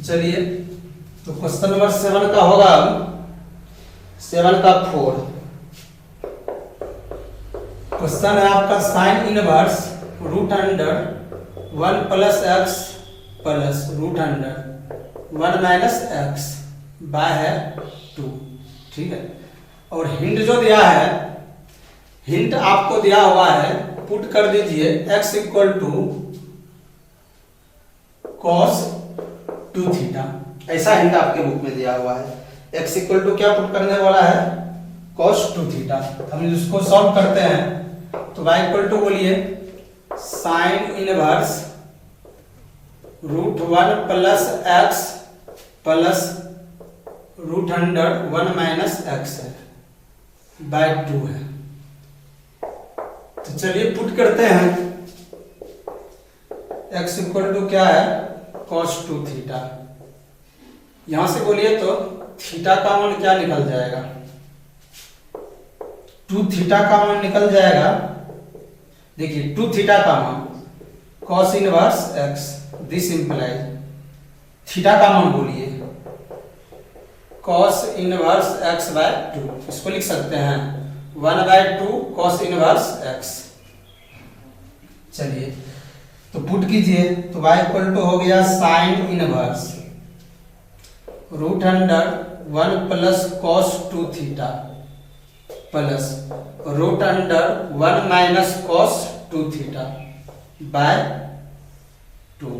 चलिए, तो question number 7 का होगा 7 का 4। क्वेश्चन है आपका sine inverse root under 1 plus x plus root under 1 minus x by है 2। ठीक है, और हिंट जो दिया है, हिंट आपको दिया हुआ है, पुट कर दीजिए x equal to cos 2 theta. ऐसा हिंट आपके बुक में दिया हुआ है। x इक्वल टू क्या पुट करने वाला है, cos 2 थीटा। हम इसको सॉल्व करते हैं तो y इक्वल टू बोलिए sine inverse root 1 plus x plus root under 1 minus x है बाय 2 है। तो चलिए पुट करते हैं, x इक्वल टू क्या है, cos 2 थीटा। यहां से बोलिए तो थीटा का मान क्या निकल जाएगा, 2 थीटा का मान निकल जाएगा। देखिए 2 थीटा का मान cos inverse x, this implies theta का मान बोलिए cos इनवर्स x बाय 2। इसको लिख सकते हैं 1 बाय 2 cos इनवर्स x। चलिए तो पुट कीजिए, तो y इक्वल टू हो गया sine inverse root under 1 plus cos 2 theta plus root under 1 minus cos 2 theta by 2।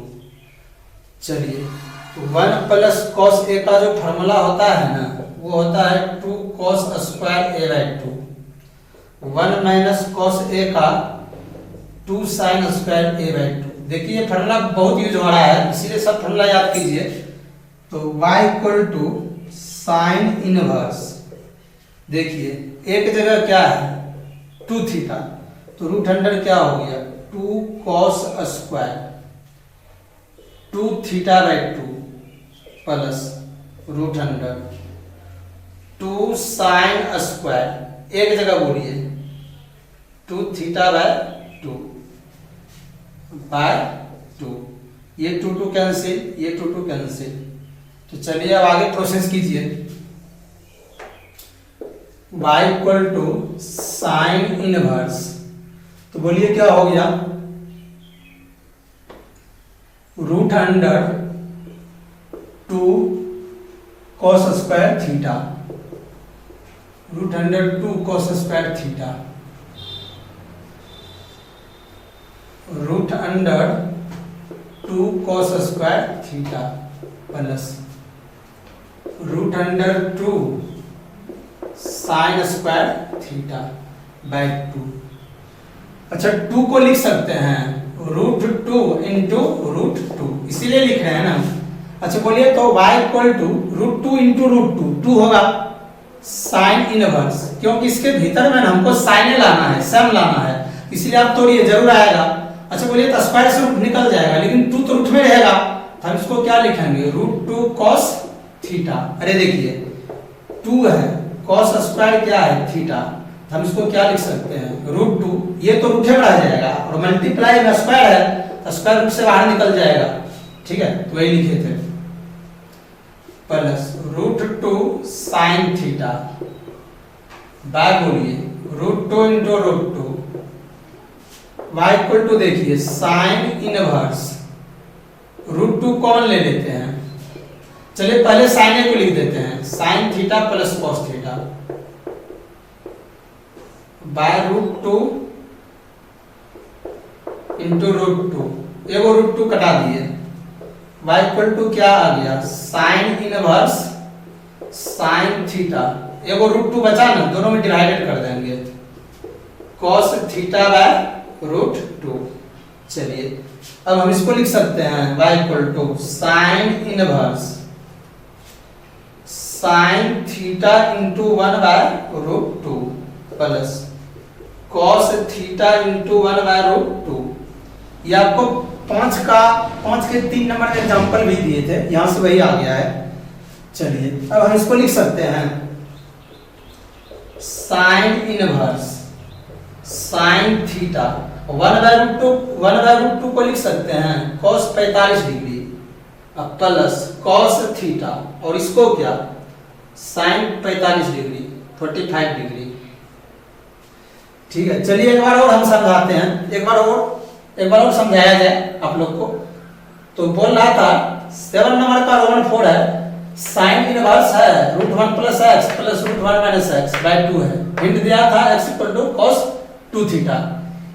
चलिए तो 1 प्लस cos a का जो फॉर्मूला होता है ना, वो होता है 2 cos square a by 2। 1 minus cos a का 2 साइन स्क्वायर a बाय 2। देखिए ये फॉर्मूला बहुत यूज हो रहा है, इसीलिए सब फॉर्मूला याद कीजिए। तो y equal to sine inverse, देखिए एक जगह क्या है 2 थीटा, तो रूट अंडर क्या हो गया 2 cos square 2 theta by 2 plus root under 2 sine square, एक जगह बोलिए 2 थीटा बाय 2 बाय 2। ये 2 कैंसिल, ये 2 कैंसिल। तो चलिए अब आगे प्रोसेस कीजिए। y equal to sine inverse, तो बोलिए क्या हो गया root under 2 cos square theta, root under 2 cos square theta root under 2 cos square theta plus root under 2 sine square theta by 2। अच्छा 2 को लिख सकते हैं रूट 2 इंटू रूट 2, इसीलिए लिख रहे हैं ना। अच्छा बोलिए तो y equal to root 2 into root 2 होगा साइन इनवर्स, क्योंकि इसके भीतर में हमको साइन लाना है, सम लाना है, इसलिए आप तोड़िए जरूर आएगा। अच्छा बोलिए तो स्क्वायर से रूट निकल जाएगा, लेकिन 2 तो रूट में रहेगा, तो हम इसको क्या लिखेंगे रूट 2 cos थीटा। अरे देखिए 2 है, cos स्क्वायर क्या है थीटा, हम इसको क्या लिख सकते हैं रूट 2, ये तो रूट में रह जाएगा और मल्टीप्लाई में स्क्वायर है तो स्क्वायर रूट से बाहर निकल जाएगा। ठीक है, तो वही लिखे थे plus root 2 sine theta by बोलिए root 2 into root 2। y equal to देखिए साइन इनवर्स रूट 2 कॉमन ले लेते हैं। चलिए पहले साइन ए को लिख देते हैं, sine theta plus cos theta by root 2 into root 2, एगो रूट 2 कटा दिए। y इक्वल टू क्या आ गया साइन इनवर्स साइन थीटा, एगो रूट 2 बचा ना, दोनों में डिवाइडेड कर देंगे cos थीटा बाय रूट 2। चलिए अब हम इसको लिख सकते हैं y equal to sine inverse sine theta into 1 by root 2 plus cos theta into 1 by root 2। ये आपको 5 के 3 नंबर के एग्जांपल भी दिए थे, यहां से वही आ गया है। चलिए अब हम इसको लिख सकते हैं sine inverse sine theta 1 by root 2 को लिख सकते हैं cos 45 डिग्री अब प्लस कॉस थीटा, और इसको क्या साइन 45 डिग्री 45 डिग्री। ठीक है, चलिए एक बार और हम समझाते हैं, एक बार और समझाया जाए आप लोग को। तो बोल रहा था 7 नंबर का रोमन 4 है, साइन इनवर्स है √1 प्लस एक्स प्लस √1 माइनस एक्स बाय 2 है। हिंट दिया था x equal to cos 2 theta,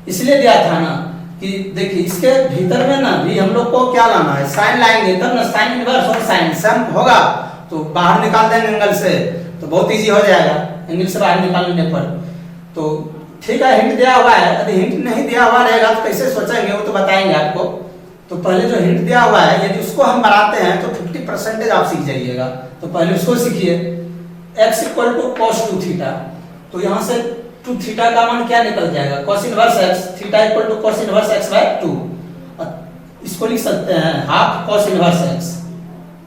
इसलिए दिया था ना कि देखिए इसके भीतर में ना भी हम लोग को क्या लाना है, साइन लाएंगे तब ना साइन इनवर्स और साइन सम होगा, तो बाहर निकाल देंगे एंगल से, तो बहुत इजी हो जाएगा एंगल से बाहर निकालने पर। तो ठीक है, हिंट दिया हुआ है, यदि हिंट नहीं दिया हुआ रहेगा तो कैसे सोचेंगे, वो तो बताएंगे आपको। तो पहले जो हिंट दिया हुआ है यदि उसको हम बनाते हैं तो 50% आप सीख जाइएगा, तो पहले उसको सीखिए। x equal to cos 2 theta, तो यहाँ से 2 थीटा का मान क्या निकल जाएगा, cos inverse x, theta equal to cos inverse x by 2। इसको लिख सकते हैं हाफ cos इनवर्स x,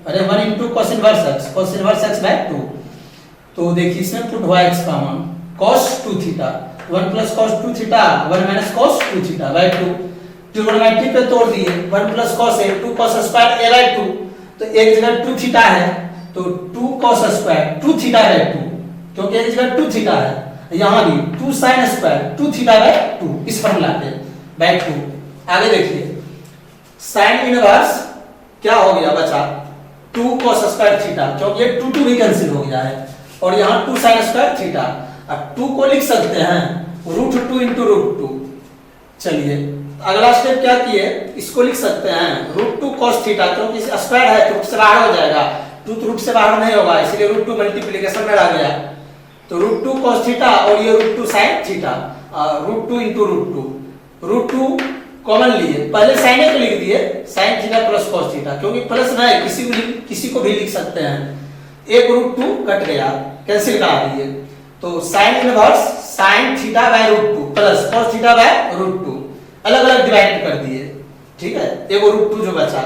अरे 1 into cos inverse x by 2। तो देखिए इसमें पुट हुआ x का मान cos 2 theta, 1 plus cos 2 theta 1 minus cos 2 theta by 2। Trigonometry पे तोड़ दिए, 1 plus cos a 2 cos square a by 2, तो एक जगह 2 थीटा है तो 2 cos स्क्वायर 2 थीटा बाय 2, क्योंकि एक जगह 2 थीटा है, यहाँ भी 2 sin स्क्वायर 2 थीटा बाय 2, इस फॉर्मूला पे बाय 2। आगे देखिए साइन इनवर्स क्या हो गया बचा 2 cos स्क्वायर थीटा, क्योंकि ये 2 भी कैंसिल हो गया है, और यहाँ 2 sin स्क्वायर थीटा। अब 2 को लिख सकते हैं √2 इंटू √2। चलिए अगला स्टेप क्या किए, इसको लिख सकते हैं √2 cos थीटा, क्योंकि स्क्वायर है तो रूट से बाहर हो जाएगा, 2 रूट से बाहर नहीं होगा, इसलिए √2 मल्टीप्लिकेशन में आ गया, तो √2 cos थीटा और ये √2 sin थीटा, √2 इंटू √2 कॉमन लिए, पहले साइन को लिख दिए sin theta plus cos theta, क्योंकि प्लस में किसी को भी लिख सकते हैं, एक √2 कट गया कैंसिल करा दिए, तो sine inverse sin theta by √2 plus cos theta by √2 अलग अलग डिवाइड कर दिए। ठीक है, एक √2 जो बचा,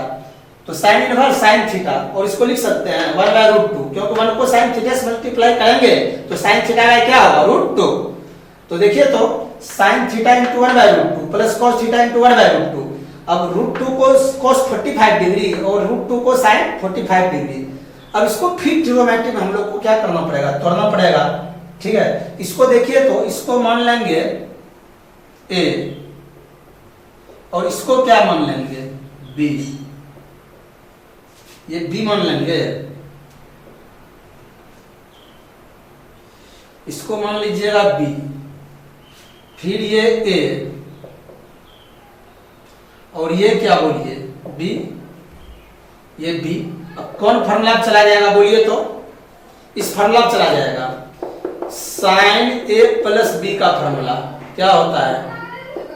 तो साइन इनवर्स sin थीटा, और इसको लिख सकते हैं 1 बाय √2, क्योंकि 1 को sin थीटा से मल्टीप्लाई करेंगे तो sin थीटा बाय क्या होगा √2। तो देखिए तो sin theta into 1 by √2 plus cos theta into 1 by √2। अब √2 को cos 45 डिग्री और √2 को sin 45 डिग्री। अब इसको फिर ट्रिग्नोमेट्री में हम लोग को क्या करना पड़ेगा, तोड़ना पड़ेगा। ठीक है, इसको देखिए तो इसको मान लेंगे a और इसको क्या मान लेंगे b, ये b मान लेंगे, इसको मान लीजिएगा b, फिर ये a और ये क्या बोलिए b, ये b। अब कौन फॉर्मूला चला जाएगा बोलिए तो, इस फॉर्मूला चला जाएगा sin a प्लस b का फॉर्मूला क्या होता है,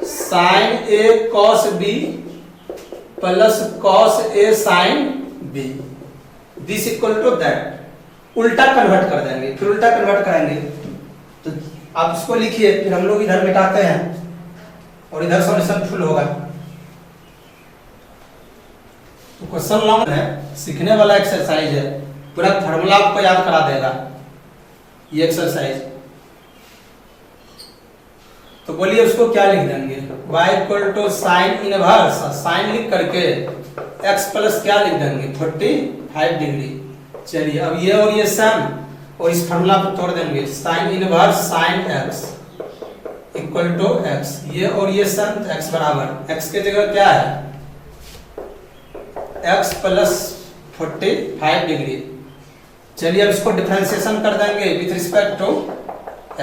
sin a cos b plus cos a sin b, this equal to that. उल्टा कन्वर्ट कर देंगे, फिर उल्टा कन्वर्ट करेंगे, तो आप इसको लिखिए, फिर हम लोग इधर मिटाते हैं और इधर सॉल्यूशन फुल होगा। तो क्वेश्चन लॉन्ग है, सीखने वाला एक्सरसाइज है, पूरा फॉर्मूला आपको याद करा देगा ये एक्सरसाइज। तो बोलिए उसको क्या लिख देंगे, y equal to sine inverse, sine लिख करके x प्लस क्या लिख देंगे 45 डिग्री। चलिए अब ये और ये सम, और इस फॉर्मूला को तोड़ देंगे, sine inverse sine x equal to x, ये और ये सम, x बराबर x के जगह क्या है x प्लस 45 डिग्री। चलिए अब इसको डिफरेंशिएशन कर देंगे विथ रिस्पेक्ट टू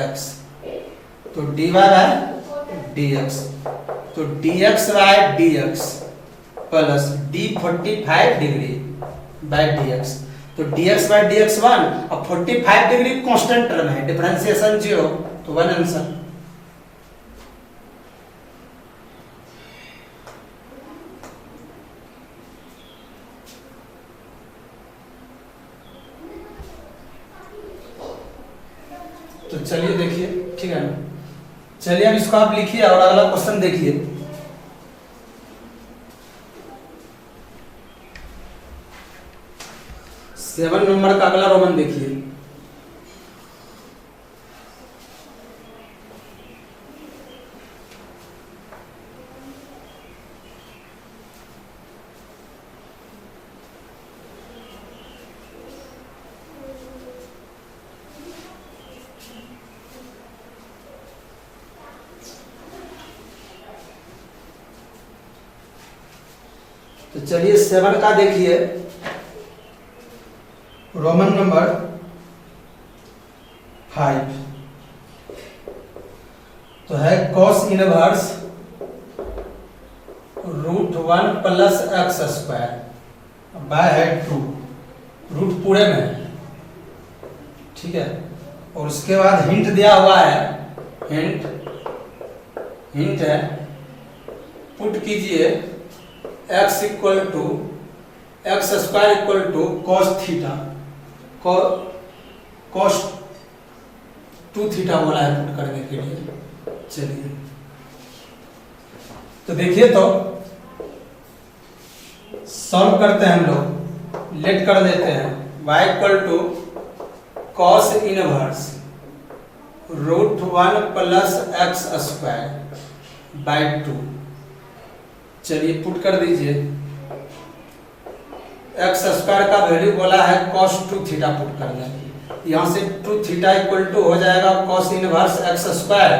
x, तो dy बाय dx, तो dx by dx plus d 45 degree by dx, तो dx बाय dx 1, अब 45 डिग्री कांस्टेंट टर्म है, डिफरेंशिएशन 0, तो 1 आंसर। तो चलिए देखिए, ठीक है ना, चलिए अब इसको आप लिखिए और अगला क्वेश्चन देखिए। सेवन नंबर का अगला रोमन देखिए। तो चलिए 7 का देखिए, रोमन नंबर 5 तो है cos inverse √1 plus x square bye है 2, रूट पूरे में है, ठीक है। और उसके बाद हिंट दिया हुआ है, हिंट है, पुट कीजिए x equal to x square equal to cos theta, cos 2 theta बोला है पुट करने के लिए। चलिए तो देखिए, तो सॉल्व करते हैं हम लोग, लेट कर देते हैं y equal to cos inverse √1 plus x square by 2। चलिए पुट कर दीजिए, एक्स स्क्वायर का वैल्यू बोला है cos 2 थीटा, पुट कर दें, यहाँ से 2 थीटा इक्वल टू हो जाएगा cos इनवर्स एक्स स्क्वायर,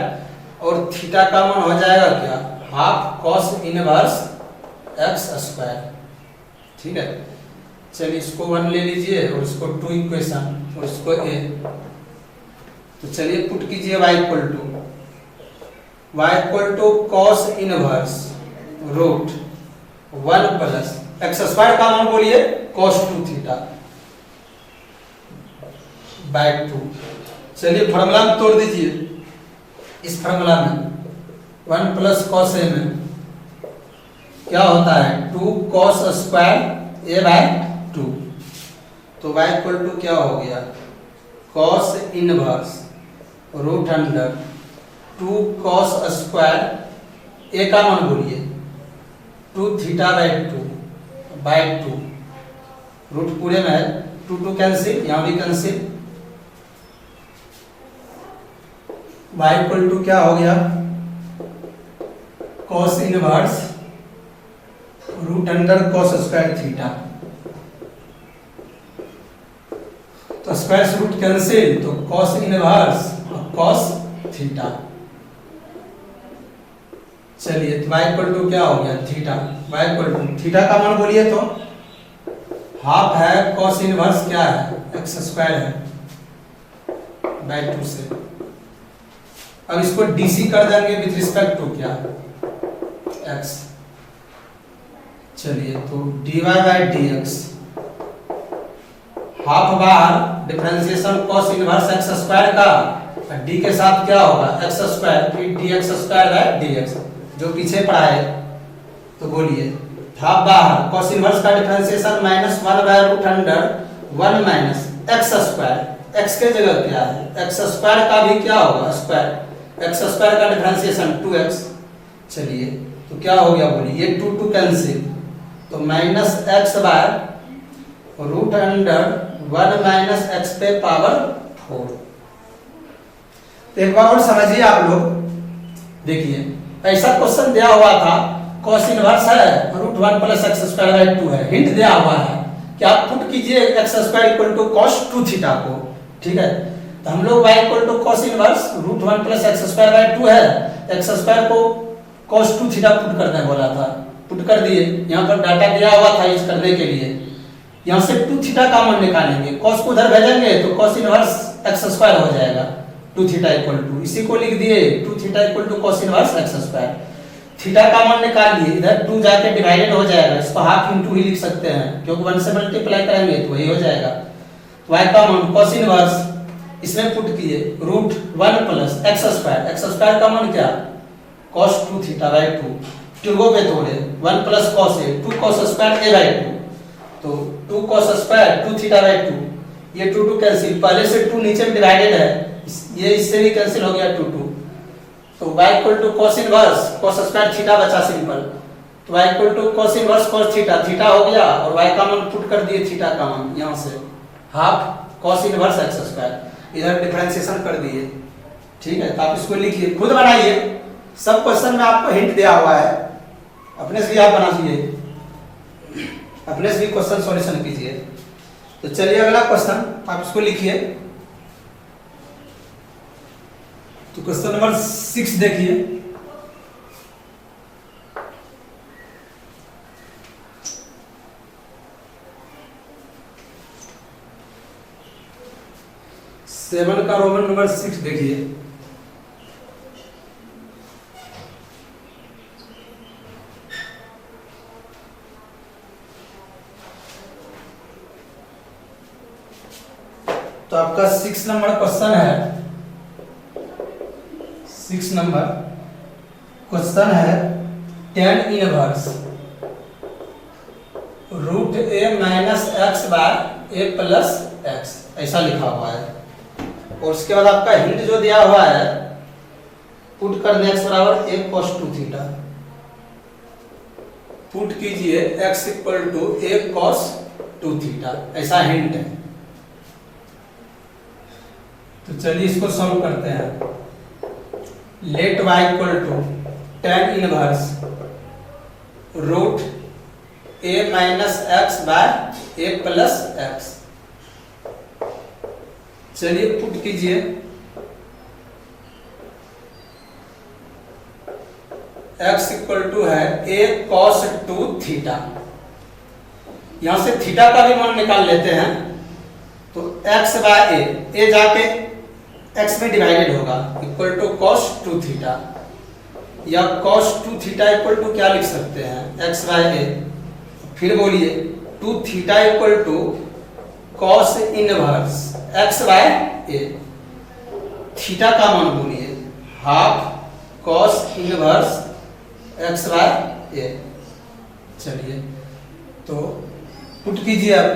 और थीटा का मान हो जाएगा क्या, half cos inverse x square, ठीक है। चलिए इसको 1 ले लीजिए और इसको 2 इक्वेशन और इसको a। तो चलिए पुट कीजिए y equal to cos inverse √1 plus x square का मान बोलिए cos 2 थीटा बाय 2। चलिए फॉर्मूला में तोड़ दीजिए, इस फॉर्मूला में 1 प्लस cos a में क्या होता है 2 cos स्क्वायर a बाय 2। तो y इक्वल टू क्या हो गया, cos inverse √2 cos square a का मान बोलिए 2 थीटा बाय 2, रूट पूरे में है, 2 कैंसिल, यहाँ भी कैंसिल, y इक्वल टू क्या हो गया, cos inverse √cos square theta, तो स्क्वायर से रूट कैंसिल, तो cos इनवर्स और cos थीटा। चलिए तो y इक्वल टू क्या हो गया, theta, y equal to theta का मान बोलिए तो हाफ है cos इनवर्स क्या है, एक्स स्क्वायर है बाय 2 से। अब इसको डीसी कर देंगे विथ रिस्पेक्ट टू क्या, x। चलिए तो dy बाय dx, हाफ बार differentiation cos inverse x square का, d के साथ क्या होगा एक्स स्क्वायर, फिर dx स्क्वायर बाय dx, जो पीछे पढ़ा है। तो बोलिए हाफ बार cos इनवर्स का differentiation -1 bye √1 minus x square, x के जगह क्या है, एक्स स्क्वायर का भी क्या होगा स्क्वायर, एक्स स्क्वायर का डिफरेंशिएशन 2x। चलिए तो क्या हो गया बोलिए, ये 2 कैंसिल, तो -x बाय √1 माइनस x पे पावर 4। तो एक बार और समझिए आप लोग, देखिए ऐसा क्वेश्चन दिया हुआ था, cos इनवर्स है √1 प्लस एक्स स्क्वायर बाय 2 है, हिंट दिया हुआ है कि आप पुट कीजिए x square equal to cos 2 theta को, ठीक है। तो हम लोग y equal to cos inverse √1 plus x square by 2 है, एक्स स्क्वायर को cos 2 थीटा पुट करने बोला था, पुट कर दिए, यहाँ पर डाटा दिया हुआ था यूज करने के लिए। यहाँ से 2 थीटा का मान निकालेंगे, cos को उधर भेजेंगे तो cos इनवर्स एक्स स्क्वायर हो जाएगा, 2 थीटा इक्वल टू, इसी को लिख दिए 2 theta equal to cos inverse x square. Theta का मान निकाल लिए, इधर 2 जाके डिवाइडेड हो जाएगा, इसको हाफ इंटू ही लिख सकते हैं क्योंकि 1 से मल्टीप्लाई करेंगे तो वही हो जाएगा। तो y का मान cos इनवर्स इसमें पुट किए √1 प्लस एक्स स्क्वायर का मान क्या, cos 2 थीटा बाय 2, ट्यूबो पे तोड़े 1 plus cos a, 2 cos square a by 2, तो 2 cos स्क्वायर 2 थीटा बाय 2, ये 2 कैंसिल, पहले से 2 नीचे में डिवाइडेड है, ये इससे भी कैंसिल हो गया 2, तो y equal to cos inverse cos square theta बचा सिंपल, तो y equal to cos inverse cos theta हो गया, और y का मान पुट कर दिए थीटा का मान, यहाँ से half cos inverse x square, इधर डिफरेंशिएशन कर दिए, ठीक है। तो आप इसको लिखिए, खुद बनाइए, सब क्वेश्चन में आपको हिंट दिया हुआ है, अपने से भी आप बनाइए, अपने से भी क्वेश्चन सॉल्यूशन कीजिए। तो चलिए अगला क्वेश्चन आप इसको लिखिए, तो क्वेश्चन नंबर 6 देखिए, 7 का रोमन नंबर 6 देखिए। तो आपका 6 नंबर क्वेश्चन है, 6 नंबर क्वेश्चन है tan inverse root A minus x by a plus x, ऐसा लिखा हुआ है। और उसके बाद आपका हिंट जो दिया हुआ है, पुट कर दें x बराबर ए cos 2 थीटा, पुट कीजिए x equal to a cos 2 theta, ऐसा हिंट है। तो चलिए इसको सॉल्व करते हैं। Let y equal to tan inverse root a minus x by a plus x. चलिए पुट कीजिए x इक्वल टू है a cos 2 थीटा, यहां से थीटा का भी मान निकाल लेते हैं। तो x बाय a जाके x में डिवाइडेड होगा, इक्वल टू cos 2 थीटा, या cos 2 थीटा इक्वल टू क्या लिख सकते हैं x बाय a। फिर बोलिए 2 theta equal to cos inverse x by a, theta का मान बोलिए half cos inverse x by a। चलिए तो पुट कीजिए अब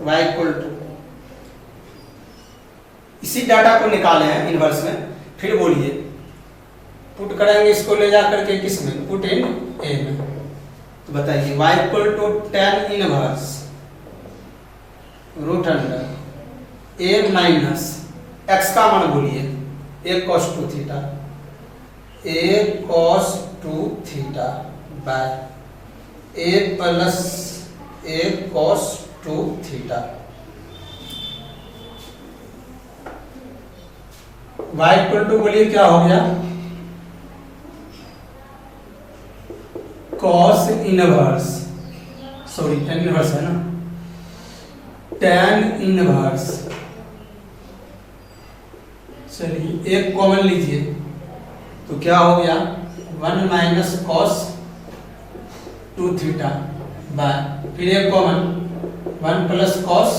y इक्वल टू, इसी डाटा को निकाले हैं इनवर्स में। फिर बोलिए पुट करेंगे इसको ले जा करके किस में, पुट इन a में। तो बताइए y equal to tan inverse root under a minus x का मान बोलिए a cos 2 theta, a cos 2 theta by a plus a cos 2 theta. y equal to बोलिए क्या हो गया, cos inverse, sorry tan inverse है ना, tan इनवर्स। चलिए एक कॉमन लीजिए, तो क्या हो गया 1 माइनस cos 2 थीटा बाय, फिर एक कॉमन 1 प्लस cos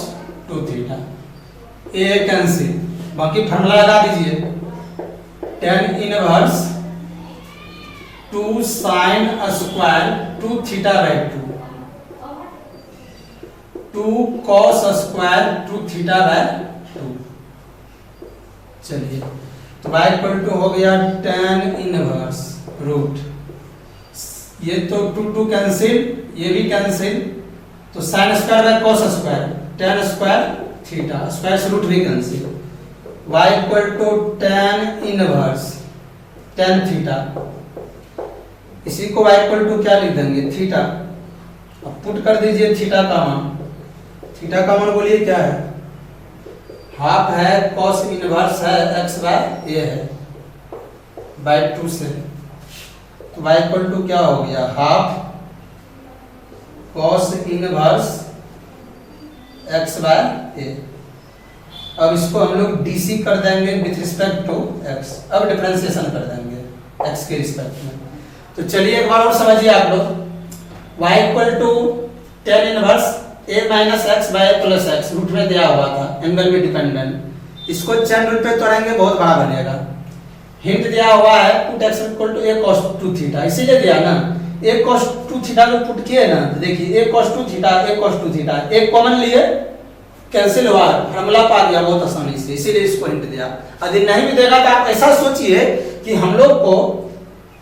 2 थीटा, ए कैंसिल, बाकी फार्मूला लगा दीजिए tan inverse 2 sin square 2 theta by 2 cos square 2 theta by 2। चलिए तो y इक्वल टू हो गया tan इनवर्स रूट, ये तो 2 कैंसिल, ये भी कैंसिल, तो sin square by cos square, tan square theta, square से रूट भी cancel, y equal to tan inverse tan theta, इसी को y इक्वल टू क्या लिख देंगे थीटा। अब पुट कर दीजिए थीटा का मान, थीटा का मान बोलिए क्या है, हाफ है cos इनवर्स है x बाय a है बाय 2 से, तो y इक्वल टू क्या हो गया half cos inverse x by a। अब इसको हम लोग DC कर देंगे विथ रिस्पेक्ट टू x, अब डिफरेंशिएशन कर देंगे x के रिस्पेक्ट में। तो चलिए एक बार और समझिए आप लोग, y equal to tan inverse a minus x by plus x, root में दिया हुआ था, एंगल में डिपेंडेंट, इसको चैन रूल पे तोड़ेंगे बहुत बड़ा बनेगा। हिंट दिया हुआ है put x equal to a cos 2 theta, इसीलिए दिया ना, a cos 2 थीटा को पुट किए ना, तो देखिए a cos 2 theta, a cos 2 theta, एक कॉमन लिए कैंसिल हुआ, फार्मूला पा गया बहुत आसानी से, इसीलिए इसको हिंट दिया। यदि नहीं भी देगा तो आप ऐसा सोचिए कि हम लोग को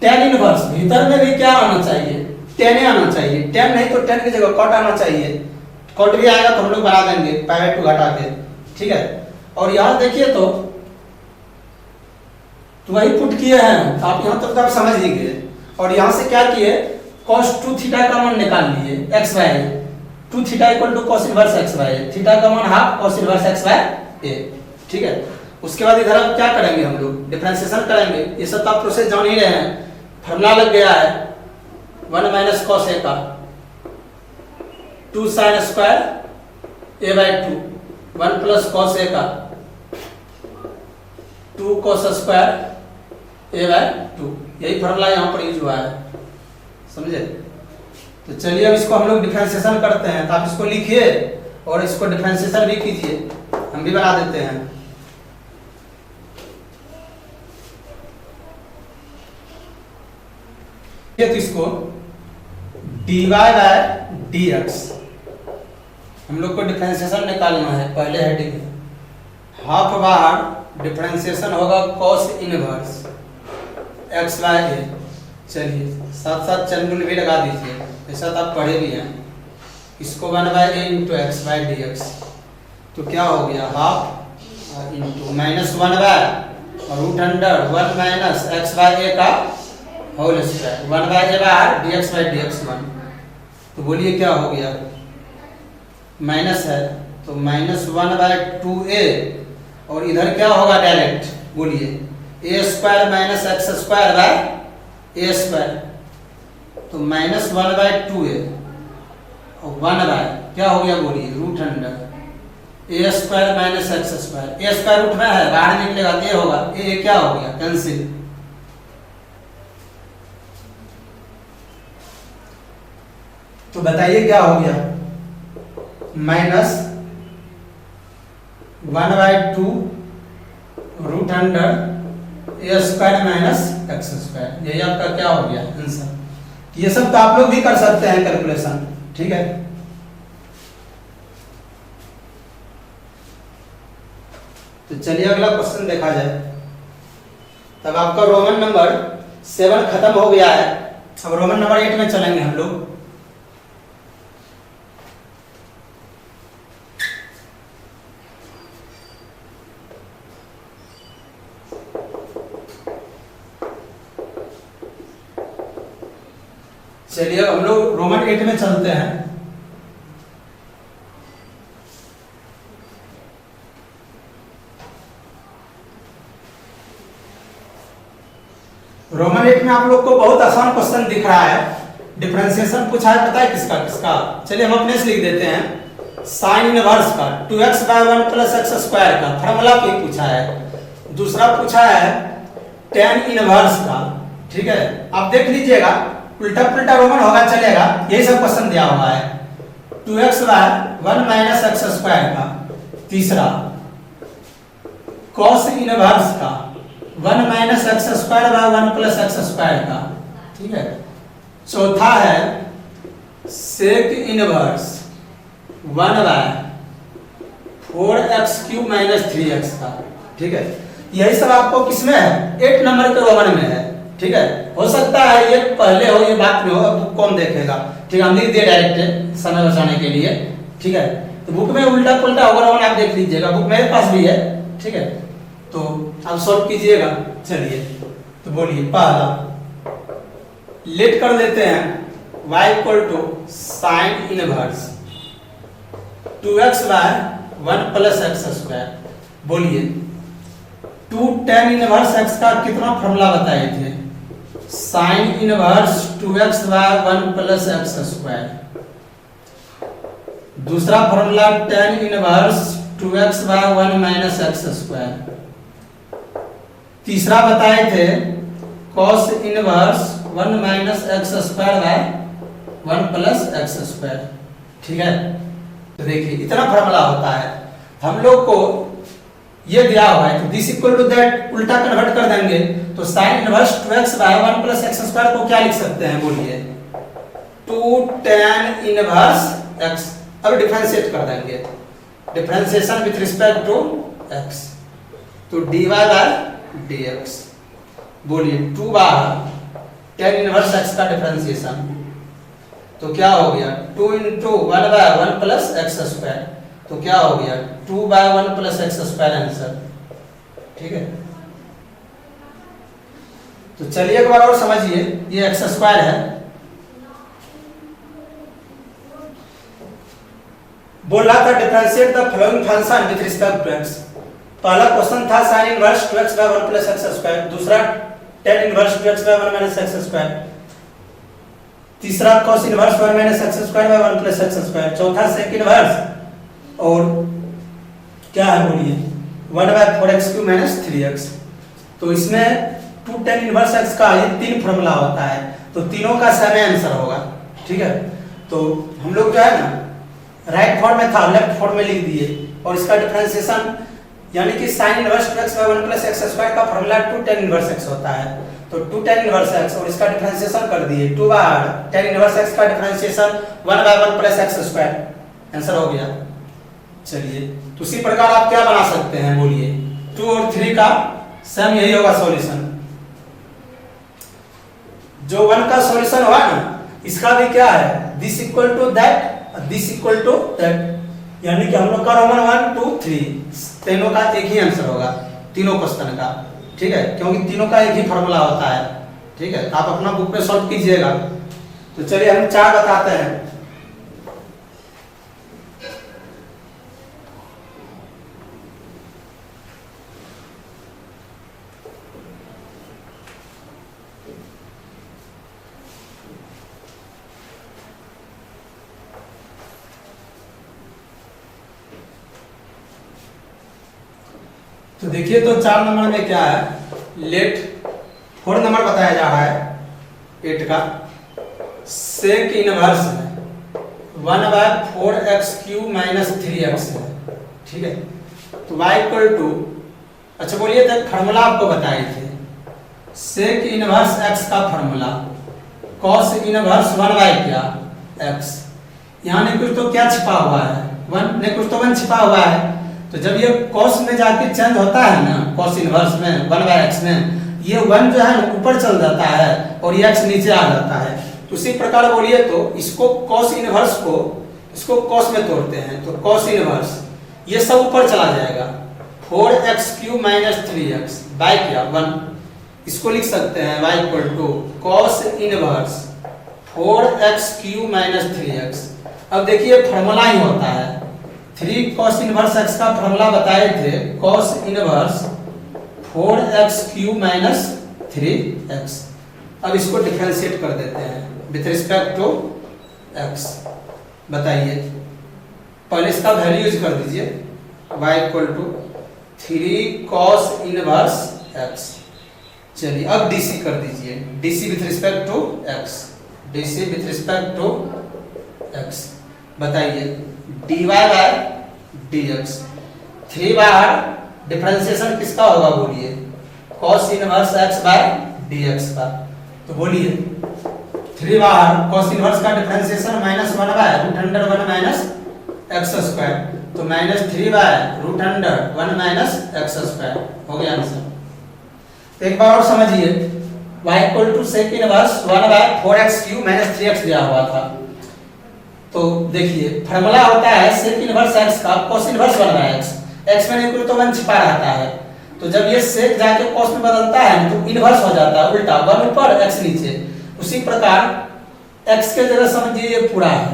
tan इनवर्स भीतर में भी क्या आना चाहिए, tan आना चाहिए, tan नहीं तो tan की जगह cot आना चाहिए, cot भी आएगा तो हम लोग बना देंगे पाई 2 घटा के, ठीक है। और यहाँ देखिए तो वही पुट किए हैं, आप यहाँ तक तो आप समझ ही गए। और यहाँ से क्या किए, cos 2 थीटा का मान निकाल लिए x by 2 theta equal to cos inverse x by theta का मान half cos inverse x by a, ठीक है। उसके बाद इधर हम क्या करेंगे, हम लोग डिफरेंशिएशन करेंगे, ये सब तो आप प्रोसेस जान ही रहे हैं। फार्मूला लग गया है 1 माइनस cos a का 2 sin square a by 2, 1 plus cos a का 2 cos स्क्वायर a/2, यही फॉर्मूला यहाँ पर यूज हुआ है, समझे। तो चलिए अब इसको हम लोग डिफरेंशिएशन करते हैं, तो आप इसको लिखिए और इसको डिफरेंशिएशन भी कीजिए, हम भी बना देते हैं। तो इसको dy बाय dx हम लोग को डिफरेंशिएशन निकालना है। पहले हेडिंग में हाफ बाहर डिफरेंशिएशन होगा cos inverse x by a। चलिए साथ साथ चंडुल भी लगा दीजिए, ऐसा तो आप पढ़े भी हैं। इसको 1 by a into x by d x, तो क्या हो गया हाफ इंटू माइनस 1 बाय और root under 1 minus x by a का होल स्क्वायर, 1 बाय a बाहर dx बाय dx 1। तो बोलिए क्या हो गया, माइनस है तो माइनस 1 बाय 2a और इधर क्या होगा डायरेक्ट, बोलिए a square minus x square by a square, तो माइनस 1 बाय 2a और 1 बाय क्या हो गया, बोलिए root under a square minus x square, a square root में है बाहर निकलेगा a होगा, a क्या हो गया कैंसिल। तो बताइए क्या हो गया, minus 1 by 2 root under A square minus x square, यही आपका क्या हो गया आंसर। ये सब तो आप लोग भी कर सकते हैं कैलकुलेशन, ठीक है। तो चलिए अगला क्वेश्चन देखा जाए। तब आपका रोमन नंबर 7 खत्म हो गया है, अब रोमन नंबर 8 में चलेंगे हम लोग। चलिए हम लोग रोमन 8 में चलते हैं। रोमन 8 में आप लोग को बहुत आसान क्वेश्चन दिख रहा है, डिफरेंशिएशन पूछा है, पता है किसका किसका। चलिए हम अपने से लिख देते हैं, साइन इनवर्स का 2x by 1 plus x square का फॉर्मूला भी पूछा है। दूसरा पूछा है tan इनवर्स का, ठीक है। आप देख लीजिएगा उल्टा पुल्टा रोमन होगा चलेगा, यही सब क्वेश्चन दिया हुआ है। 2x by 1 minus x square का। तीसरा cos इनवर्स का 1 minus x square by 1 plus x square का, ठीक है। चौथा है sec inverse 1 by 4x cube minus 3x का, ठीक है। यही सब आपको किसमें है, 8 नंबर के रोमन में है, ठीक है। हो सकता है ये पहले हो ये बात में हो, अब बुक कौन देखेगा, ठीक है। हम लिख दिए डायरेक्ट समय बचाने के लिए, ठीक है। तो बुक में उल्टा पुल्टा होगा रोमन आप देख लीजिएगा, बुक मेरे पास भी है, ठीक है। तो आप सॉल्व कीजिएगा। चलिए तो बोलिए पहला लेट कर देते हैं y equal to sine inverse 2x by 1 plus x square. बोलिए 2 tan इनवर्स x का कितना फॉर्मूला बताए थे, sine inverse 2x by 1 plus x square. दूसरा formula tan inverse 2x by 1 minus x square. तीसरा बताए थे cos inverse 1 minus x square by 1 plus x square, ठीक है। तो देखिए इतना फॉर्मूला होता है, हम लोग को ये दिया हुआ है तो दिस इक्वल टू दैट उल्टा कन्वर्ट कर देंगे, तो sin inverse 2x by 1 plus x square को क्या लिख सकते हैं, बोलिए 2 tan इनवर्स x। अब डिफरेंशिएट कर देंगे, differentiation with respect to x, तो dy बाय dx। बोलिए 2 बार tan इनवर्स x का डिफरेंशिएशन, तो क्या हो गया 2 into 1 bye 1 plus x square, तो क्या हो गया 2 by 1 plus x square answer, ठीक है। तो चलिए एक बार और समझिए, ये एक्स स्क्वायर है, बोल रहा था differentiate the following function with respect to x। पहला क्वेश्चन था sin inverse 2x by 1 plus x square, दूसरा tan inverse 2x by 1 minus x square, तीसरा cos inverse 1 minus x square by 1 plus x square, चौथा sec inverse और क्या है बोलिए 1 by 4x cube minus 3x। तो इसमें 2 tan इनवर्स x का ये 3 फॉर्मूला होता है, तो तीनों का सेम आंसर होगा। ठीक है, तो हम लोग जो है ना राइट फॉर्म में था, लेफ्ट फॉर्म में लिख दिए, और इसका डिफरेंशिएशन यानी कि sin इनवर्स 2x/1 + x² का फॉर्मूला 2 tan इनवर्स x होता है, तो 2 tan इनवर्स x और इसका डिफरेंशिएशन कर दिए 2 बार tan इनवर्स x का डिफरेंशिएशन 1/1 + x², आंसर हो गया। चलिए, तो उसी प्रकार आप क्या बना सकते हैं, बोलिए। 2 और 3 का सेम यही होगा सॉल्यूशन। जो 1 का सॉल्यूशन हुआ ना, इसका भी क्या है, this equal to that, this equal to that, यानी कि हम लोग का रोमन 1 2 3 तीनों का एक ही आंसर होगा, तीनों क्वेश्चन का। ठीक है, क्योंकि तीनों का एक ही फॉर्मूला होता है। ठीक है, आप अपना बुक पे सॉल्व कीजिएगा। तो चलिए हम 4 बताते हैं। तो देखिए, तो 4 नंबर में क्या है, लेट 4 नंबर बताया जा रहा है 8 का, सेक इनवर्स है 1/4x³ - 3x है। ठीक है, तो y इक्वल टू, अच्छा बोलिए, तो फार्मूला आपको बताए थे, सेक इनवर्स x का फार्मूला cos इनवर्स 1/क्या x, यहाँ ने कुछ तो क्या छिपा हुआ है, 1 ने कुछ तो 1 छिपा हुआ है, तो जब ये cos में जाके चेंज होता है ना, cos इनवर्स में 1/x में, ये 1 जो है ना ऊपर चल जाता है और ये x नीचे आ जाता है। तो उसी प्रकार बोलिए, तो इसको cos इनवर्स को इसको cos में तोड़ते हैं, तो cos इनवर्स ये सब ऊपर चला जाएगा, 4x³ - 3x बाय क्या 1, इसको लिख सकते हैं y equal to cos inverse 4x³ - 3x। अब देखिए फार्मूला ही होता है, 3 cos इनवर्स x का फार्मूला बताए थे, cos इनवर्स 4x³ - 3x। अब इसको डिफरेंशिएट कर देते हैं विथ रिस्पेक्ट टू x। बताइए, पहले इसका वैल्यू यूज कर दीजिए, y equal to 3 cos inverse x। चलिए, अब dc कर दीजिए, dc with respect to x, dc with respect to x। बताइए, dy बाय dx, 3 बार डिफरेंशिएशन किसका होगा, बोलिए, cos inverse x by dx का। तो बोलिए, 3 बार cos इनवर्स का डिफरेंशिएशन -1/√1 - x², तो -3/√1 - x², हो गया आंसर। एक बार और समझिए, y equal to sec inverse 1/4x³ - 3x दिया हुआ था, तो देखिए फार्मूला होता है सेक इनवर्स x का cos इनवर्स 1/x, x में इक्वल तो 1 छिपा रहता है, तो जब ये सेक जाके cos में बदलता है तो इनवर्स हो जाता है, उल्टा 1 ऊपर x नीचे। उसी प्रकार x के जगह समझिए ये पूरा है,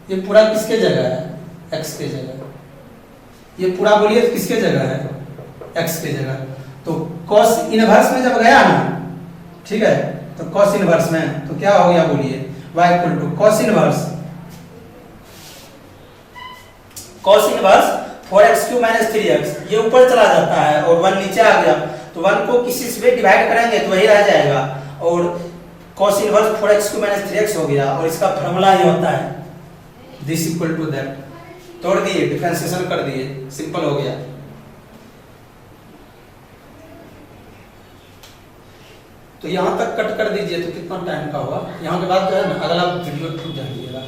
ये पूरा किसके जगह है, x के जगह, ये पूरा बोलिए किसके जगह है, x के जगह। तो cos इनवर्स में जब गया ना, ठीक है, तो cos इनवर्स में तो क्या हो गया, बोलिए, y equal to cos inverse 4x³ - 3x, ये ऊपर चला जाता है और 1 नीचे आ गया, तो 1 को किसी से डिवाइड करेंगे तो वही रह जाएगा, और cos इनवर्स 4x³ - 3x हो गया, और इसका फार्मूला ये होता है दिस इक्वल टू दैट। तोड़ दिए, डिफरेंशिएशन कर दिए, सिंपल हो गया। तो यहाँ तक कट कर दीजिए, तो कितना टाइम का हुआ, यहाँ के बाद जो है ना अगला वीडियो टूट जाइएगा।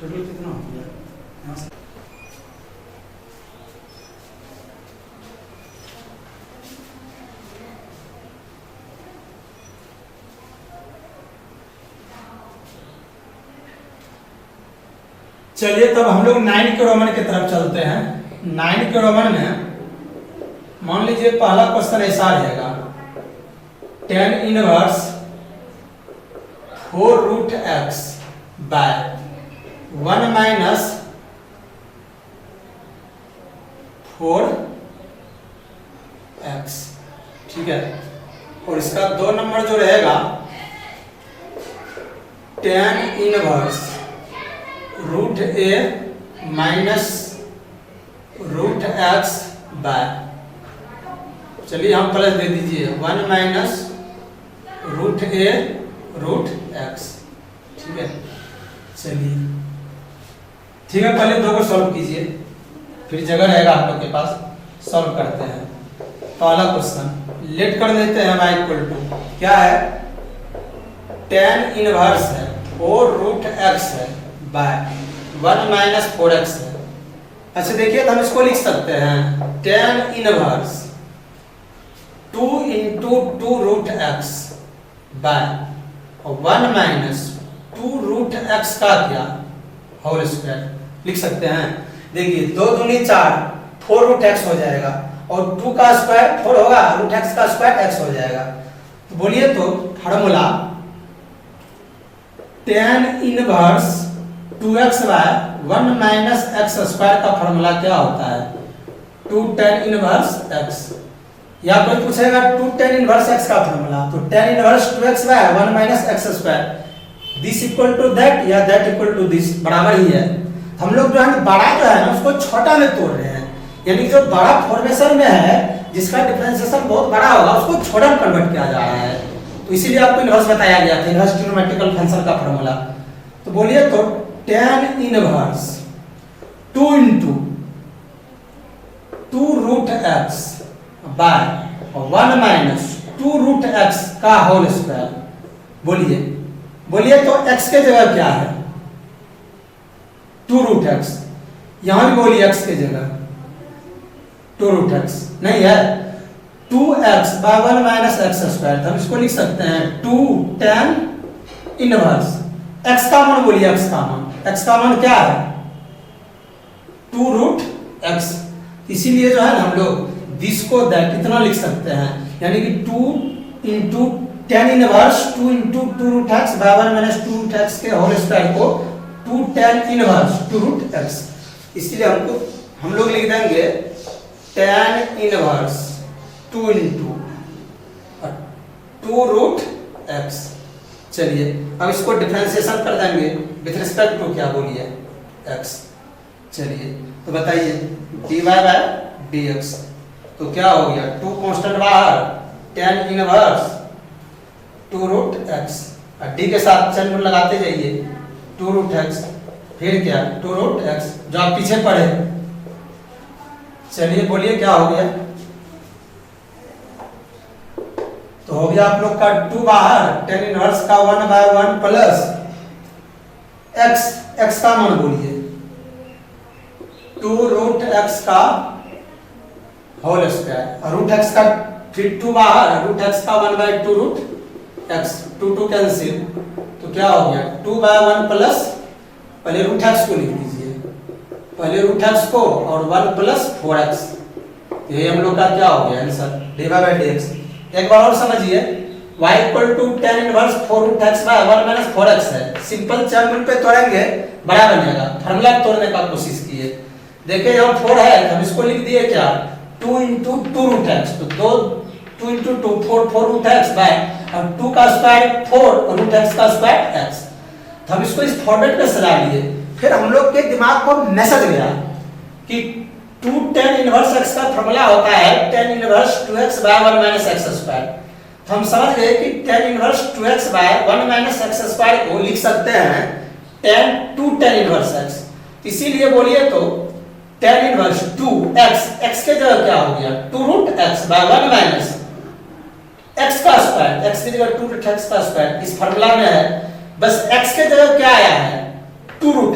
टोटल कितना हो गया यहाँ से? चलिए, तब हम लोग 9 के रोमन की तरफ चलते हैं। 9 के रोमन में मान लीजिए पहला क्वेश्चन ऐसा रहेगा, tan inverse 4√x bye 1 - 4x। ठीक है, और इसका 2 नंबर जो रहेगा, tan inverse √a - √x by चलिए हम प्लस दे दीजिए 1 माइनस रूट ए रूट एक्स। ठीक है, चलिए ठीक है, पहले 2 को सॉल्व कीजिए, फिर जगह रहेगा आप लोग के पास, सॉल्व करते हैं। पहला क्वेश्चन लेट कर देते हैं y इक्वल टू क्या है, tan इनवर्स है 4 रूट एक्स है बाय 1 माइनस 4x है। अच्छा देखिए, तो हम इसको लिख सकते हैं tan inverse 2 into 2 root x by 1 minus 2 root x का क्या होल स्क्वायर लिख सकते हैं। देखिए 2 दूनी 4, 4 रूट एक्स हो जाएगा, और 2 का स्क्वायर 4 होगा, रूट एक्स का स्क्वायर एक्स हो जाएगा। तो बोलिए तो formula tan inverse 2x by 1 minus x square का फार्मूला क्या होता है, 2 tan इनवर्स x। या कोई पूछेगा 2 tan इनवर्स x का फार्मूला, तो tan inverse 2x by 1 minus x square, this equal to that या दैट इक्वल टू दिस, बराबर ही है। हम लोग जो है बड़ा जो है ना उसको छोटा में तोड़ रहे हैं, यानी जो बड़ा फॉर्मेशन में है जिसका डिफरेंशिएशन बहुत बड़ा होगा उसको छोटा में कन्वर्ट किया जा रहा है। तो इसीलिए आपको इनवर्स बताया गया था, इनवर्स ट्रिग्नोमेट्रिकल फंक्शन का फार्मूला। तो बोलिए तो tan inverse 2 into 2 root x by 1 minus 2 root x का होल स्क्वायर। बोलिए तो x के जगह क्या है, 2 रूट एक्स, यहां भी बोलिए x के जगह 2 रूट एक्स नहीं है, 2x by 1 minus x square. हम इसको लिख सकते हैं 2 tan इनवर्स x का मान, बोलिए x का मान क्या है, 2 रूट x। इसीलिए जो है ना हम लोग दिस को दैट इतना लिख सकते हैं, यानी कि 2 into tan inverse 2 into 2 root x by 1 minus 2 root x के होल स्क्वायर को 2 tan इनवर्स 2 रूट एक्स। इसलिए हम लोग लिख देंगे tan inverse 2 into 2 root x. चलिए अब इसको डिफरेंशिएशन कर देंगे विथ रिस्पेक्ट टू क्या, बोलिए x। चलिए तो बताइए dy बाय dx, तो क्या हो गया, 2 कांस्टेंट बाहर, tan इनवर्स 2 रूट x, और d के साथ चिन्ह लगाते जाइए 2 रूट x, फिर क्या 2 रूट x जो आप पीछे पढ़े। चलिए बोलिए क्या हो गया, तो हो गया आप लोग का 2 बाहर, tan इनवर्स का 1 बाय 1 प्लस x का मान बोलिए 2 रूट x का होल स्क्वायर, और रूट x का फिर 2 बाहर, रूट x का 1 बाय 2 रूट x, 2 कैंसिल, तो क्या हो गया 2 बाय 1 प्लस, पहले रूट x को लिख दीजिए, पहले रूट x को और 1 प्लस 4x, ये हम लोग का क्या हो गया आंसर dy बाय dx। एक बार और समझिए, y equal to tan inverse 4 root x by 1 minus 4x है। सिंपल चैन पे तोड़ेंगे बड़ा बनेगा, फार्मूला तोड़ने का कोशिश किए, देखिए यहाँ 4 है तो हम इसको लिख दिए क्या 2 इंटू 2 रूट x, तो 2 इंटू 2 4 रूट x बाय, और 2 का स्क्वायर 4 रूट x का स्क्वायर x। तो हम इसको इस फॉर्मेट में सजा लिए, फिर हम लोग के दिमाग को मैसेज गया कि 2 tan इनवर्स x का फार्मूला होता है tan inverse 2x by 1 minus x square. तो हम समझ गए कि tan inverse 2x by 1 minus x square को लिख सकते हैं tan इनवर्स x। इसीलिए बोलिए तो tan इनवर्स 2x, x के जगह क्या हो गया 2 root x by 1 minus x का स्क्वायर, x की जगह 2 रूट x का स्क्वायर इस फार्मूला में है, बस x के जगह क्या आया है 2 रूट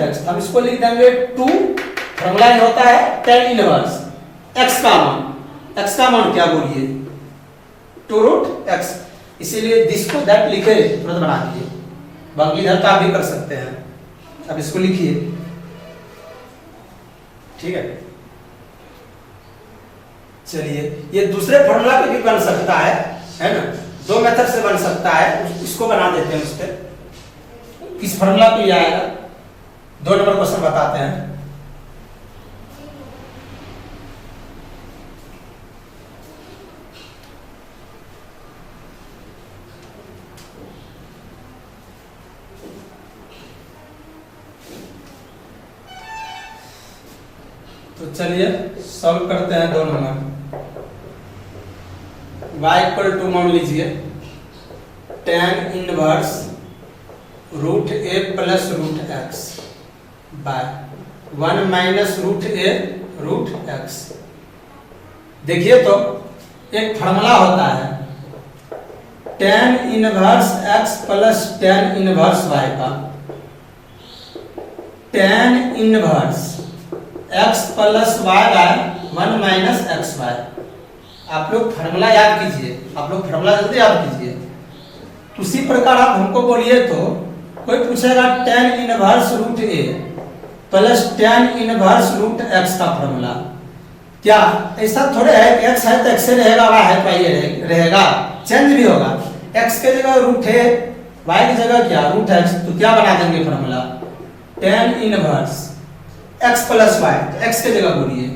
x। हम इसको लिख देंगे 2, फार्मूला ये होता है tan इनवर्स x का मान क्या बोलिए 2 रूट x। इसीलिए दिस को दैट लिखे तुरंत बना दिए, बाकी इधर का भी कर सकते हैं। अब इसको लिखिए, ठीक है। चलिए ये दूसरे फॉर्मूला पे भी बन सकता है ना, 2 मेथड से बन सकता है, इसको बना देते हैं उसके, इस फॉर्मूला पे आएगा। 2 नंबर क्वेश्चन बताते हैं। तो चलिए सॉल्व करते हैं 2 नंबर। y इक्वल टू मान लीजिए tan inverse root A plus root x by 1 minus root A root x. देखिए तो एक फार्मूला होता है tan inverse x plus tan inverse y का। tan inverse x plus y by 1 minus x y. आप लोग फार्मूला याद कीजिए, आप लोग फार्मूला जल्दी याद कीजिए। उसी प्रकार आप हमको बोलिए तो कोई पूछेगा tan inverse root A plus tan inverse root x का फार्मूला। क्या ऐसा थोड़े है कि x है तो x रहेगा, y है तो y रहेगा, चेंज भी होगा। x के जगह रूट है, y की जगह क्या रूट x, तो क्या बना देंगे formula tan inverse x plus y। x के जगह बोलिए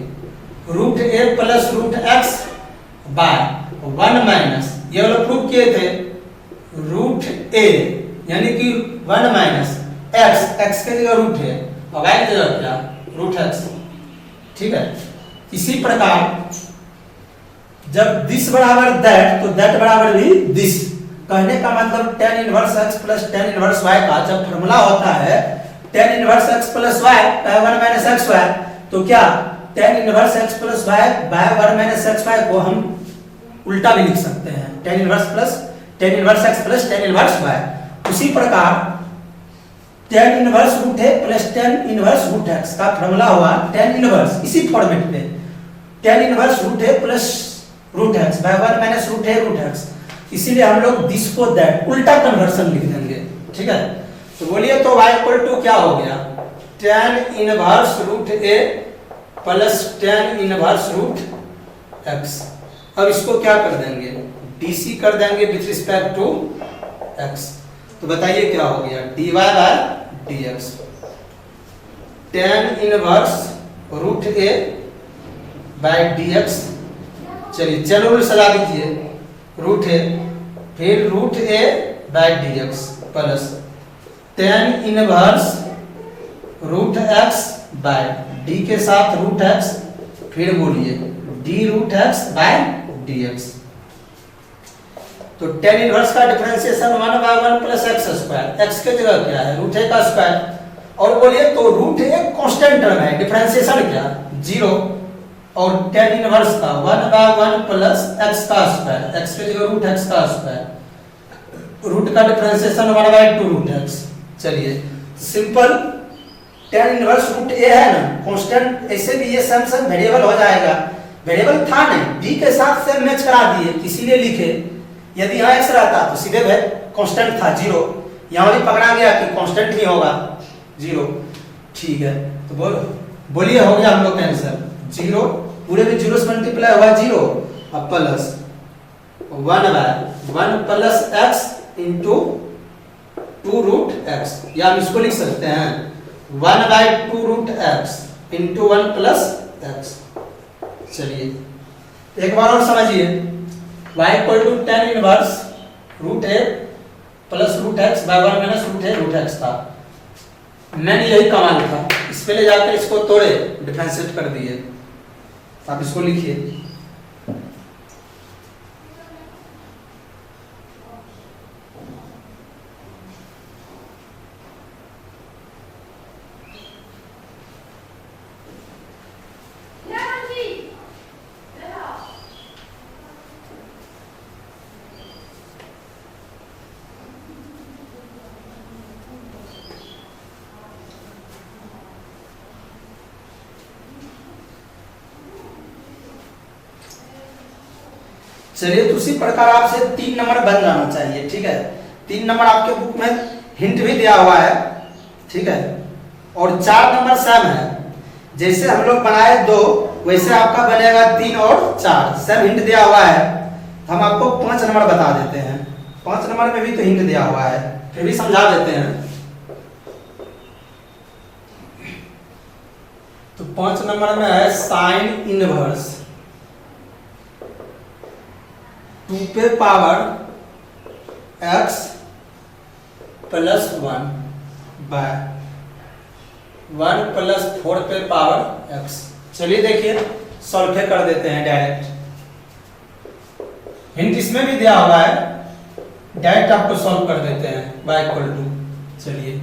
root A plus root x by 1 minus, ये वाला प्रूव किए थे रूट ए यानी कि 1 माइनस x के जगह रूट है और y की जगह क्या रूट x। ठीक है, इसी प्रकार जब दिस बराबर दैट तो दैट बराबर भी दिस। कहने का मतलब tan inverse x plus tan inverse y का जब फार्मूला होता है tan inverse x plus y by 1 minus x y, तो क्या tan inverse x plus y by 1 minus x y को हम उल्टा भी लिख सकते हैं tan inverse x plus tan inverse y। उसी प्रकार tan इनवर्स रूट है plus tan inverse root x का फार्मूला हुआ tan इनवर्स, इसी फॉर्मेट में tan इनवर्स रूट है plus root x by 1 minus root है रूट x। इसीलिए हम लोग दिस को दैट उल्टा कन्वर्सन लिख देंगे। ठीक है, तो बोलिए तो y इक्वल टू क्या हो गया tan inverse root a plus tan inverse root x। अब इसको क्या कर देंगे dc कर देंगे विथ रिस्पेक्ट टू x। तो बताइए क्या हो गया dy by dx tan inverse root a by dx। चलिए चलो रूल सजा दीजिए रूट है फिर root a by dx plus tan inverse root x by d के साथ रूट x, फिर बोलिए d root x by dx। तो tan इनवर्स का differentiation 1 bye 1 plus x square, x के जगह क्या है रूट a का स्क्वायर। और बोलिए तो रूट a कांस्टेंट टर्म है, डिफरेंशिएशन क्या 0, और tan इनवर्स का 1 बाय 1 प्लस x का स्क्वायर, x के जगह रूट x का स्क्वायर, रूट का डिफरेंशिएशन 1 बाय 2 रूट x। चलिए simple tan inverse root a है ना कांस्टेंट, ऐसे भी ये सम वेरिएबल हो जाएगा। वेरिएबल था नहीं, b के साथ से मैच करा दिए इसीलिए लिखे। यदि यहाँ x रहता तो सीधे कांस्टेंट था 0, यहाँ भी पकड़ा गया कि कांस्टेंट ही होगा 0। ठीक है, तो बोलिए हो गया हम लोग का आंसर 0, पूरे में 0 से मल्टीप्लाई हुआ 0 और plus 1 bye 1 plus x into 2 root x, या हम इसको लिख सकते हैं 1 by 2 root x into 1 plus x। चलिए एक बार और समझिए y equal to tan inverse root a plus root x by 1 minus root a root x था। मैंने यही कमाल था, इस पे ले जाकर इसको तोड़े डिफरेंशिएट कर दिए। आप इसको लिखिए चलिए तो उसी प्रकार आपसे 3 नंबर बन जाना चाहिए। ठीक है, 3 नंबर आपके बुक में हिंट भी दिया हुआ है। ठीक है, और 4 नंबर सेम है, जैसे हम लोग बनाए 2 वैसे आपका बनेगा 3 और 4, सेम हिंट दिया हुआ है। हम आपको 5 नंबर बता देते हैं, 5 नंबर में भी तो हिंट दिया हुआ है, फिर भी समझा देते हैं। तो 5 नंबर में है साइन इनवर्स 2 पे power x plus 1 bye 1 plus 4 पे पावर x। चलिए देखिए सॉल्व कर देते हैं डायरेक्ट। हिंट इसमें भी दिया हुआ है, डायरेक्ट आपको सॉल्व कर देते हैं। y इक्वल टू, चलिए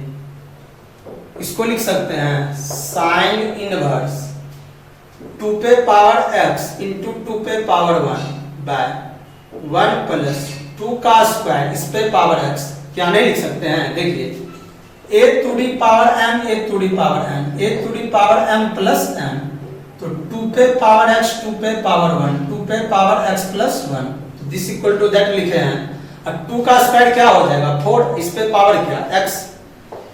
इसको लिख सकते हैं साइन इनवर्स 2 पे पावर x इंटू 2 पे पावर 1 बाय 1 प्लस 2 का स्क्वायर इस पे पावर x। क्या नहीं लिख सकते हैं? देखिए a to the power m, a to the power m, a to the power m plus m, तो 2 पे पावर x 2 पे पावर 1, 2 पे पावर x प्लस 1, तो दिस इक्वल टू दैट लिखे हैं। और 2 का स्क्वायर क्या हो जाएगा 4, इस पे पावर क्या x,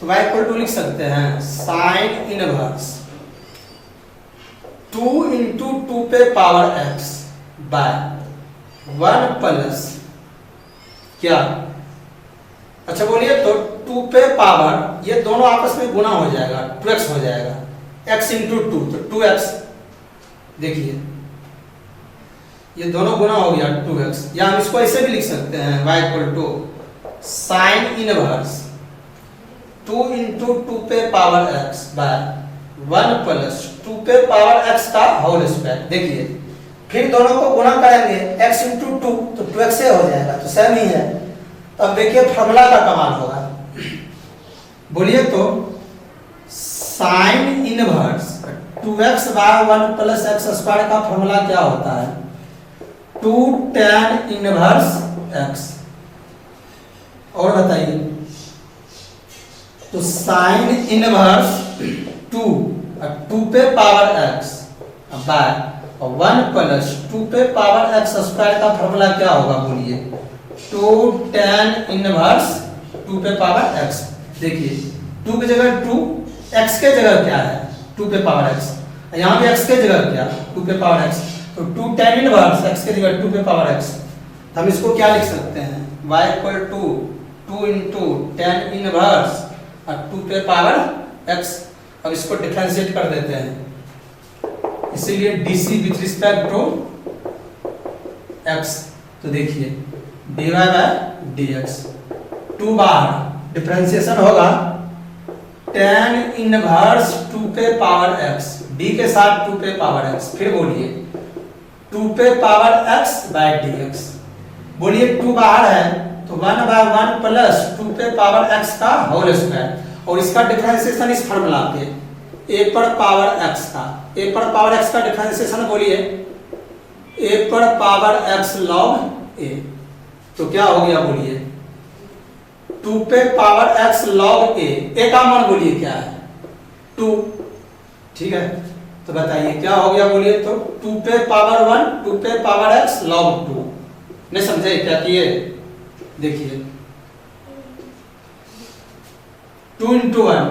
तो y इक्वल टू लिख सकते हैं साइन इनवर्स 2 इंटू 2 पे पावर x बाय 1 प्लस क्या, अच्छा बोलिए, तो 2 पे पावर ये दोनों आपस में गुना हो जाएगा, 2x हो जाएगा, x इंटू 2 तो 2x। देखिए ये दोनों गुना हो गया 2x, या हम इसको ऐसे भी लिख सकते हैं y equal to sine inverse 2 into 2 पे पावर x बाय 1 प्लस 2 पे पावर x का होल स्क्वायर। देखिए फिर दोनों को गुना करेंगे, x इंटू 2 तो 2x से हो जाएगा, तो सेम ही है। अब देखिए फार्मूला का कमाल होगा, बोलिए तो sine inverse 2x by 1 plus x square का फार्मूला क्या होता है 2 tan इनवर्स x। और बताइए, तो साइन इनवर्स 2 पे पावर x बाय 1 प्लस 2 पे पावर x स्क्वायर का फार्मूला क्या होगा बोलिए 2 tan इनवर्स 2 पे पावर x। देखिए 2 की जगह 2, x के जगह क्या है 2 पे पावर x, यहाँ भी x के जगह क्या 2 पे पावर x, तो 2 tan इनवर्स x के जगह 2 पे पावर x। हम इसको क्या लिख सकते हैं y equal to 2 into tan inverse और 2 पे पावर x। अब इसको डिफरेंशिएट कर देते हैं, इसीलिए dc with respect to x, तो देखिए dy बाय dx 2 बार डिफरेंशिएशन होगा tan इनवर्स 2 पे पावर x, d के साथ 2 पे पावर x, फिर बोलिए 2 पे पावर x बाय dx। बोलिए 2 बाहर है तो 1 बाय 1 प्लस 2 पे पावर x का होल स्क्वायर, और इसका डिफरेंशिएशन इस फार्मूला पे a पर पावर x का, a पर पावर x का डिफरेंशिएशन बोलिए a पर पावर x log a, तो क्या हो गया बोलिए 2 पे पावर x log a का मान बोलिए क्या है 2, ठीक है। तो बताइए क्या हो गया बोलिए, तो 2 पे पावर 1 2 पे पावर x log 2। नहीं समझे क्या किए, देखिए 2 इंटू 1,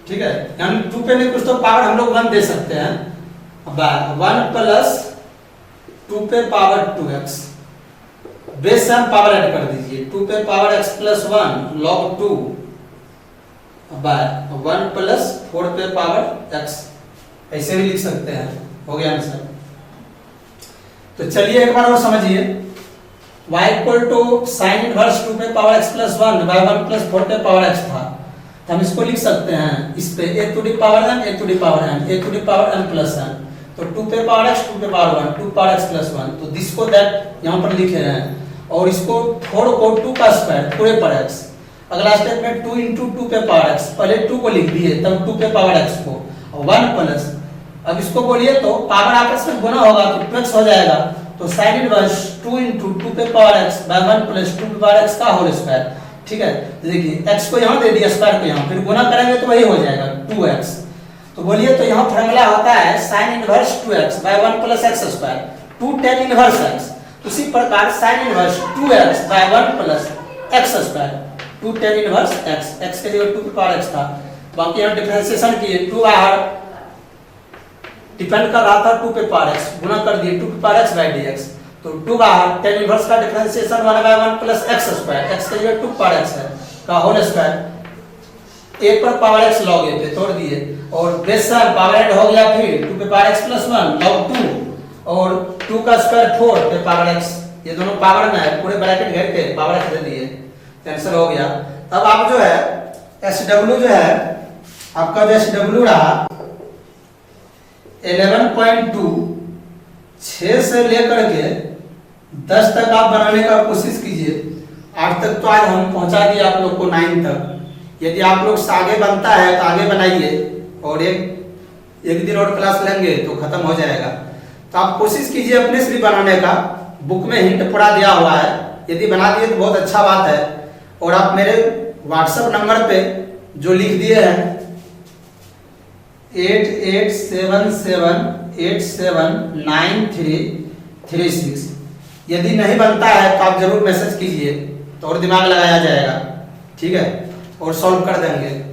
ठीक है, यानी 2 पे नहीं कुछ तो पावर हम लोग 1 दे सकते हैं, 1 प्लस 2 पे पावर 2x, बेस से हम पावर ऐड कर दीजिए 2 पे power x plus 1 log 2 by 1 plus 4 पे पावर x, ऐसे भी लिख सकते हैं। हो गया आंसर। तो चलिए एक बार और समझिए, y equal to sine inverse 2 पे power x plus 1 bye 1 plus 4 पे पावर x था, तो हम इसको लिख सकते हैं इस पे a to the power n, a to the power n, a to the power n plus n, तो 2 पे पावर x 2 पे पावर 1 2 पावर x प्लस 1, तो दिस को दैट यहाँ पर लिखे हैं, और इसको 4 को 2 का स्क्वायर पूरे पर x। अगला स्टेप में 2 इंटू 2 पे पावर x, पहले 2 को लिख दिए तब 2 पे पावर x को, और 1 प्लस, अब इसको बोलिए तो पावर आपस में गुना होगा तो 2x हो जाएगा, तो साइन इनवर्स 2 इंटू 2 पे पावर x बाय 1 प्लस 2 पे पावर x का होल स्क्वायर, ठीक है। तो देखिए x को यहाँ दे दिया स्क्वायर को यहाँ, फिर गुना करेंगे तो वही हो जाएगा 2x। तो बोलिए तो यहाँ फार्मूला होता है sine inverse 2x by 1 plus x square 2 tan inverse x। उसी प्रकार sine inverse 2x by 1 plus x square 2 tan inverse x, x के जगह 2 पे पावर x था, बाकी यहाँ डिफरेंशिएशन किए 2 बाहर डिपेंड कर रहा था 2 पे पावर x, गुना कर दिए 2 पे पावर x बाय dx, तो 2 बाहर tan इनवर्स का differentiation 1 bye 1 plus x square, x के जगह 2 पावर x है का होल स्क्वायर, a पर पावर x log a पे तोड़ दिए, और बेस से पावर ऐड हो गया, फिर 2 पे पावर x प्लस 1 log 2 और 2 का स्क्वायर 4 पे पावर x, ये दोनों पावर में है, पूरे ब्रैकेट घेर के पावर x दे दिए, कैंसिल हो गया। अब आप जो है SW जो है आपका जो SW रहा 11.2 6 से लेकर के 10 तक आप बनाने का कोशिश कीजिए। 8 तक तो आज हम पहुंचा दिए आप लोग को 9 तक। यदि आप लोग से आगे बनता है तो आगे बनाइए, और एक दिन और क्लास लेंगे तो खत्म हो जाएगा। तो आप कोशिश कीजिए अपने से भी बनाने का, बुक में हिंट पूरा दिया हुआ है, यदि बना दिए तो बहुत अच्छा बात है। और आप मेरे व्हाट्सएप नंबर पे जो लिख दिए हैं 8877879336, यदि नहीं बनता है तो आप जरूर मैसेज कीजिए, तो और दिमाग लगाया जाएगा, ठीक है, और सॉल्व कर देंगे।